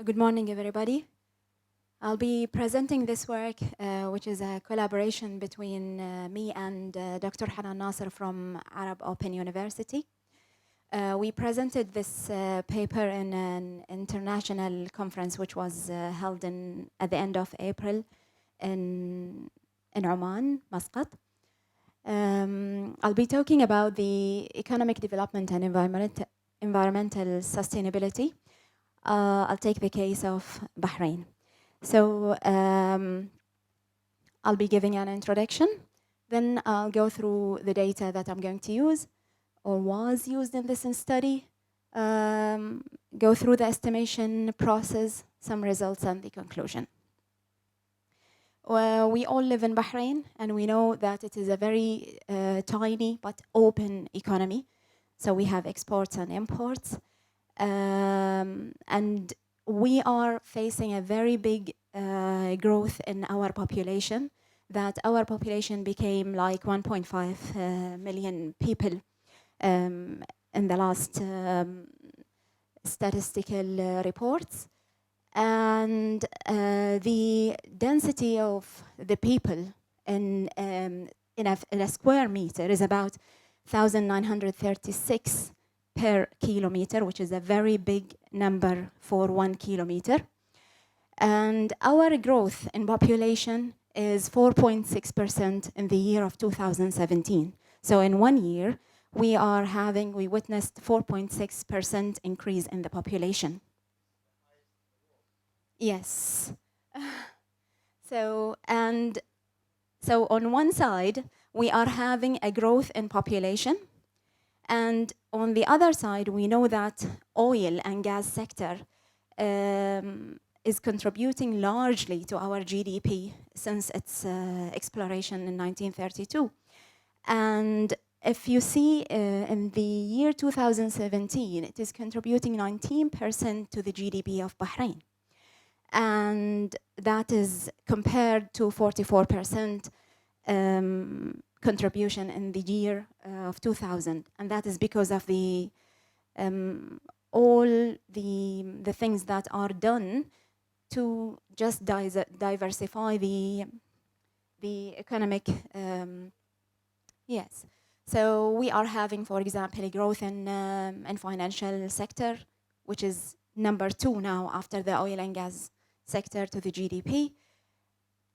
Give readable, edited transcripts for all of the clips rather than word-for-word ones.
Good morning, everybody. I'll be presenting this work, which is a collaboration between me and Dr. Hanan Nasser from Arab Open University. We presented this paper in an international conference which was held at the end of April in Oman, Muscat. I'll be talking about the economic development and environmental sustainability. I'll take the case of Bahrain. So I'll be giving an introduction, then I'll go through the data that I'm going to use or was used in this study, go through the estimation process, some results, and the conclusion. We all live in Bahrain, and we know that it is a very tiny but open economy. So we have exports and imports. And we are facing a very big growth in our population, that our population became like 1.5 million people in the last statistical reports. And the density of the people in a square meter is about 1,936 per kilometer, which is a very big number for 1 kilometer. And our growth in population is 4.6% in the year of 2017. So in 1 year, we witnessed 4.6% increase in the population. Yes. So on one side, we are having a growth in population. And on the other side, we know that oil and gas sector is contributing largely to our GDP since its exploration in 1932. And if you see in the year 2017, it is contributing 19% to the GDP of Bahrain. And that is compared to 44% contribution in the year of 2000, and that is because of the all the things that are done to just diversify the economic. Yes, so we are having, for example, a growth in financial sector, which is number 2 now after the oil and gas sector to the GDP.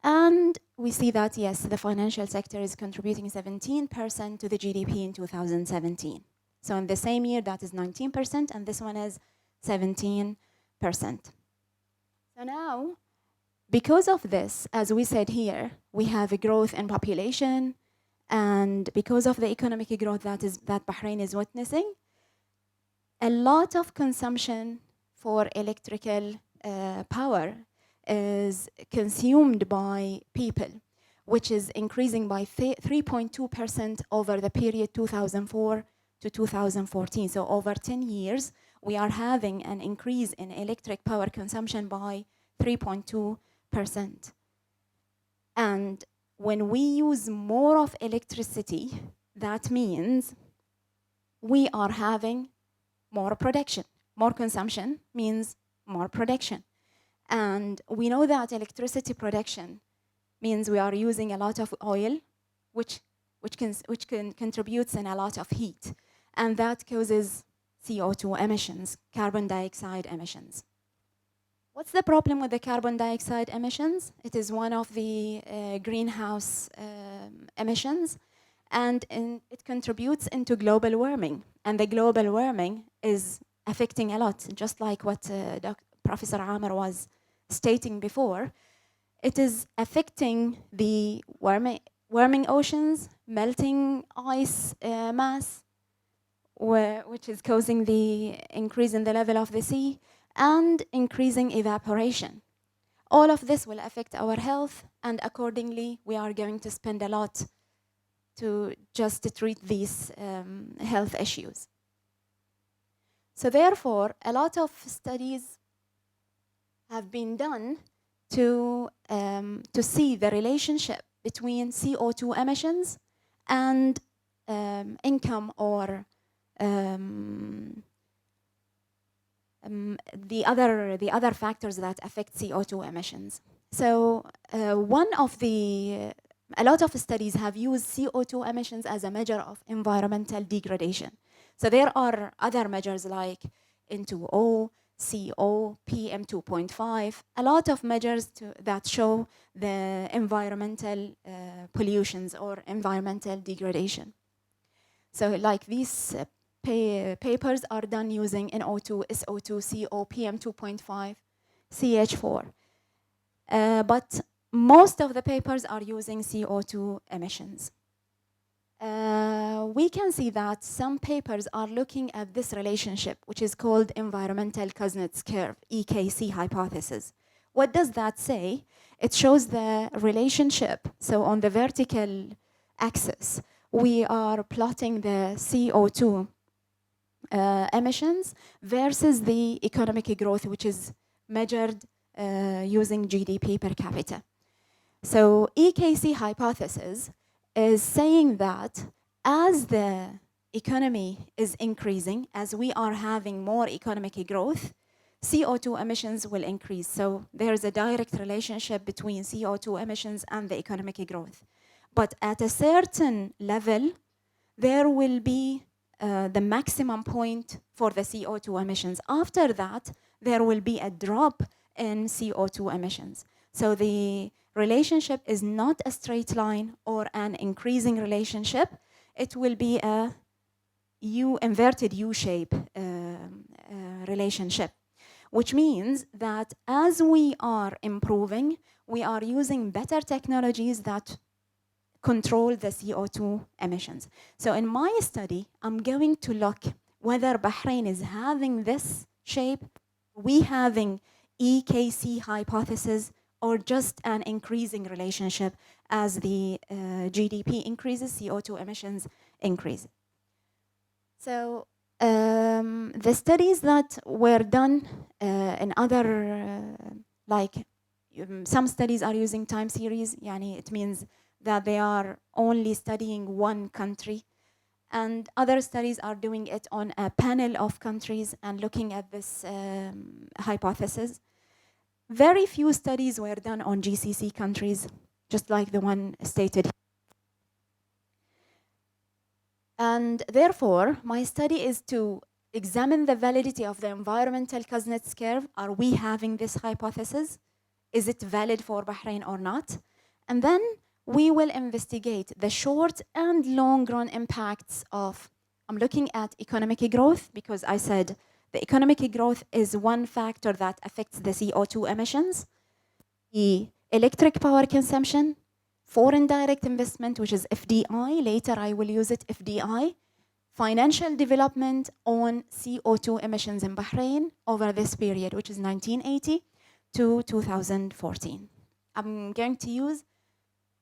And we see that, yes, the financial sector is contributing 17% to the GDP in 2017. So in the same year, that is 19%, and this one is 17%. So now, because of this, as we said here, we have a growth in population, and because of the economic growth that Bahrain is witnessing, a lot of consumption for electrical power is consumed by people, which is increasing by 3.2% over the period 2004 to 2014. So over 10 years, we are having an increase in electric power consumption by 3.2%. And when we use more of electricity, that means we are having more production. More consumption means more production. And we know that electricity production means we are using a lot of oil, which contributes in a lot of heat. And that causes CO2 emissions, carbon dioxide emissions. What's the problem with the carbon dioxide emissions? It is one of the greenhouse emissions, and it contributes into global warming. And the global warming is affecting a lot, just like what Professor Amr was stating before. It is affecting the warming oceans, melting ice mass, which is causing the increase in the level of the sea, and increasing evaporation. All of this will affect our health, and accordingly, we are going to spend a lot to just treat these health issues. So therefore, a lot of studies have been done to see the relationship between CO2 emissions and income or the other factors that affect CO2 emissions. So a lot of studies have used CO2 emissions as a measure of environmental degradation. So there are other measures like N2O, CO, PM2.5, a lot of measures that show the environmental pollutions or environmental degradation. So like these papers are done using NO2, SO2, CO, PM2.5, CH4. But most of the papers are using CO2 emissions. We can see that some papers are looking at this relationship, which is called environmental Kuznets curve, EKC hypothesis. What does that say? It shows the relationship. So on the vertical axis, we are plotting the CO2 emissions versus the economic growth, which is measured using GDP per capita. So EKC hypothesis is saying that as the economy is increasing, as we are having more economic growth, CO2 emissions will increase. So there's a direct relationship between CO2 emissions and the economic growth. But at a certain level, there will be the maximum point for the CO2 emissions. After that, there will be a drop in CO2 emissions. So the relationship is not a straight line or an increasing relationship. It will be a inverted U-shape relationship, which means that as we are improving, we are using better technologies that control the CO2 emissions. So in my study, I'm going to look whether Bahrain is having this shape, we having EKC hypothesis, or just an increasing relationship as the GDP increases, CO2 emissions increase. So the studies that were done in other, some studies are using time series, it means that they are only studying one country, and other studies are doing it on a panel of countries and looking at this hypothesis. Very few studies were done on GCC countries, just like the one stated here. And therefore, my study is to examine the validity of the environmental Kuznets curve. Are we having this hypothesis? Is it valid for Bahrain or not? And then we will investigate the short and long-run impacts of, I'm looking at economic growth, because I said the economic growth is one factor that affects the CO2 emissions, the electric power consumption, foreign direct investment, which is FDI, later I will use it, FDI, financial development on CO2 emissions in Bahrain over this period, which is 1980 to 2014. I'm going to use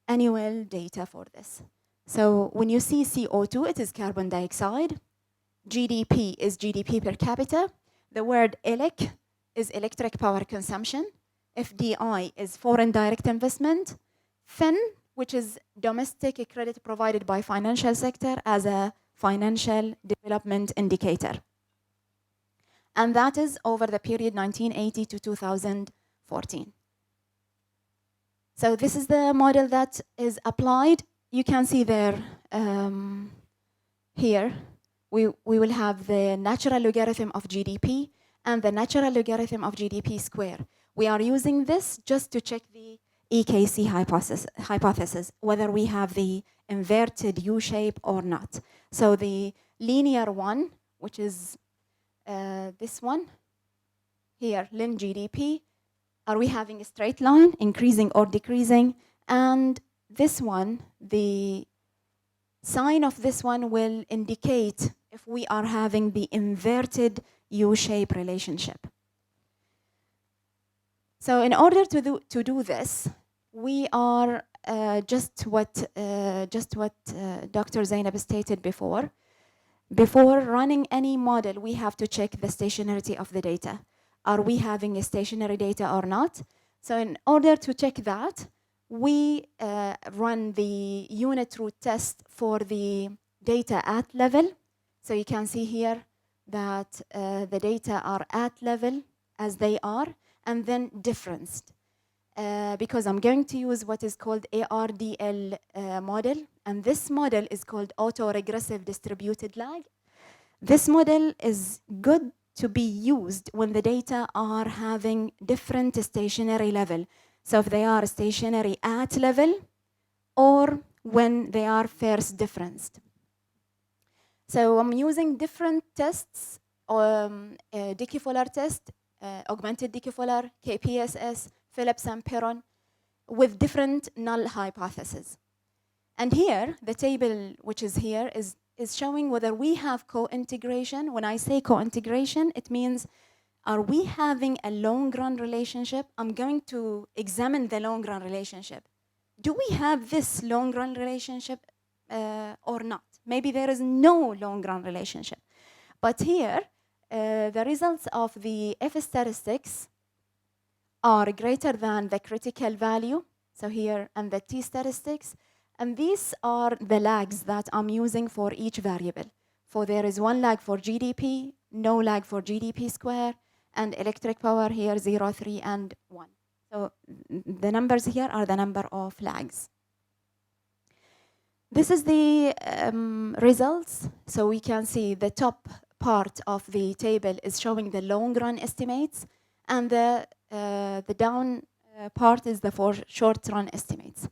annual data for this. So when you see CO2, it is carbon dioxide. GDP is GDP per capita. The word ELEC is electric power consumption. FDI is foreign direct investment. FIN, which is domestic credit provided by financial sector as a financial development indicator. And that is over the period 1980 to 2014. So this is the model that is applied. You can see there, here, we will have the natural logarithm of GDP and the natural logarithm of GDP square. We are using this just to check the EKC hypothesis, whether we have the inverted U shape or not. So the linear one, which is this one, here, ln GDP, are we having a straight line, increasing or decreasing? And this one, the sign of this one will indicate if we are having the inverted U-shape relationship. So in order to do this, we are just what Dr. Zainab stated before. Before running any model, we have to check the stationarity of the data. Are we having a stationary data or not? So in order to check that, we run the unit root test for the data at level. So you can see here, that the data are at level as they are, and then differenced. Because I'm going to use what is called ARDL model, and this model is called autoregressive distributed lag. This model is good to be used when the data are having different stationary level. So if they are stationary at level, or when they are first differenced. So I'm using different tests, Dickey-Fuller test, augmented Dickey-Fuller, KPSS, Phillips and Perron, with different null hypotheses. And here, the table which is here is showing whether we have co-integration. When I say co-integration, it means, are we having a long-run relationship? I'm going to examine the long-run relationship. Do we have this long-run relationship or not? Maybe there is no long-run relationship. But here, the results of the F statistics are greater than the critical value. So here, and the T statistics. And these are the lags that I'm using for each variable. For there is one lag for GDP, no lag for GDP square, and electric power here 0, 3, and 1. So the numbers here are the number of lags. This is the results. So we can see the top part of the table is showing the long run estimates, and the down part is the for short run estimates.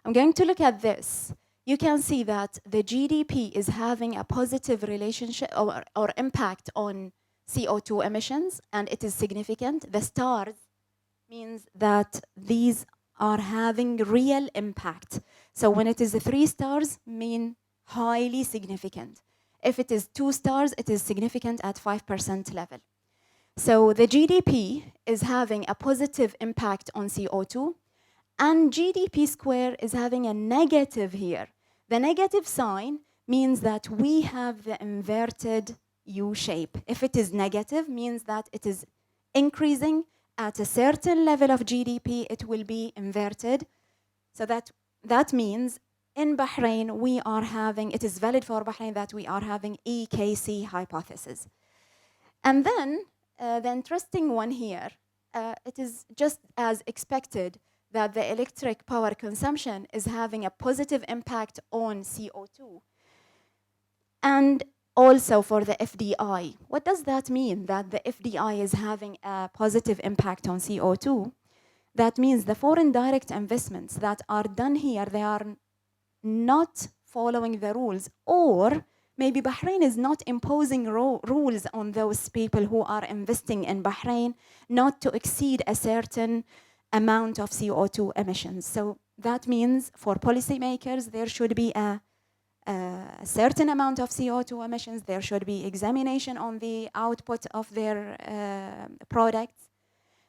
I'm going to look at this. You can see that the GDP is having a positive relationship or impact on CO2 emissions, and it is significant. The stars means that these are having real impact. So when it is 3 stars, mean highly significant. If it is 2 stars, it is significant at 5% level. So the GDP is having a positive impact on CO2, and GDP square is having a negative here. The negative sign means that we have the inverted U shape. If it is negative, means that it is increasing at a certain level of GDP, it will be inverted. So that means in Bahrain, we are having, it is valid for Bahrain that we are having EKC hypothesis. And then the interesting one here, it is just as expected that the electric power consumption is having a positive impact on CO2. And also for the FDI. What does that mean, that the FDI is having a positive impact on CO2? That means the foreign direct investments that are done here, they are not following the rules, or maybe Bahrain is not imposing rules on those people who are investing in Bahrain not to exceed a certain amount of CO2 emissions. So that means for policymakers, there should be a certain amount of CO2 emissions. There should be examination on the output of their products.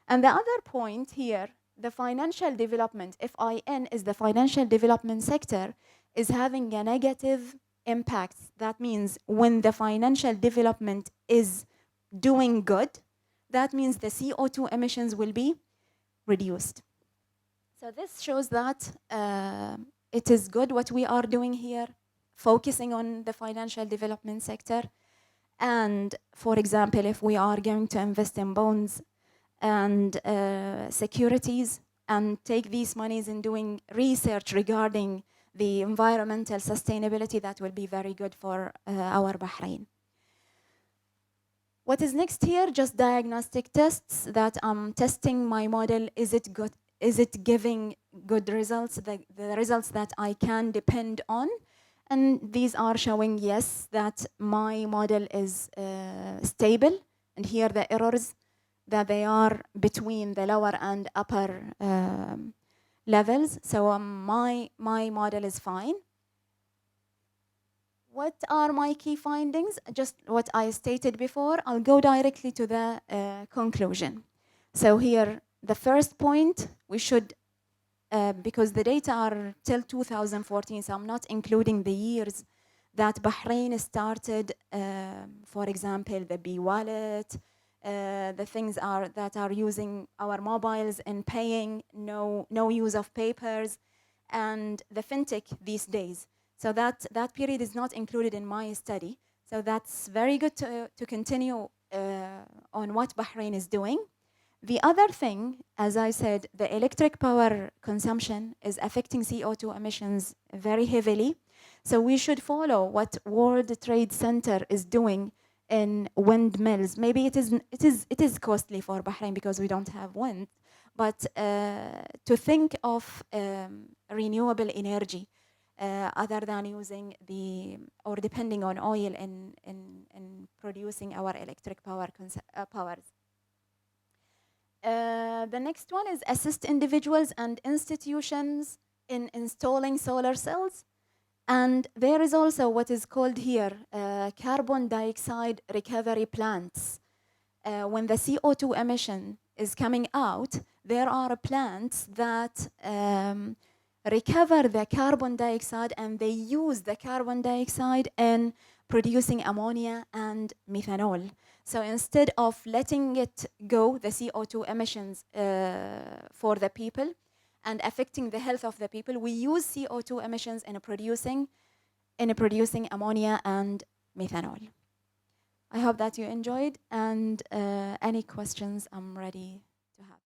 And the other point here, the financial development, FIN is the financial development sector, is having a negative impact. That means when the financial development is doing good, that means the CO2 emissions will be reduced. So this shows that it is good what we are doing here, focusing on the financial development sector. And for example, if we are going to invest in bonds and securities and take these monies in doing research regarding the environmental sustainability, that will be very good for our Bahrain. What is next here? Just diagnostic tests that I'm testing my model. Is it good? Is it giving good results? The results that I can depend on. And these are showing, yes, that my model is stable. And here the errors, that they are between the lower and upper levels. So my model is fine. What are my key findings? Just what I stated before. I'll go directly to the conclusion. So here, the first point, we should, because the data are till 2014, so I'm not including the years that Bahrain started, for example, the B-wallet, the things that are using our mobiles and paying, no use of papers, and the fintech these days. So that period is not included in my study. So that's very good to continue on what Bahrain is doing. The other thing, as I said, the electric power consumption is affecting CO2 emissions very heavily. So we should follow what World Trade Center is doing in windmills. Maybe it is costly for Bahrain because we don't have wind, but to think of renewable energy other than using the or depending on oil in producing our electric powers. The next one is assist individuals and institutions in installing solar cells. And there is also what is called here carbon dioxide recovery plants. When the CO2 emission is coming out, there are plants that recover the carbon dioxide and they use the carbon dioxide in producing ammonia and methanol. So instead of letting it go, the CO2 emissions for the people and affecting the health of the people, we use CO2 emissions in producing ammonia and methanol. I hope that you enjoyed, and any questions I'm ready to have.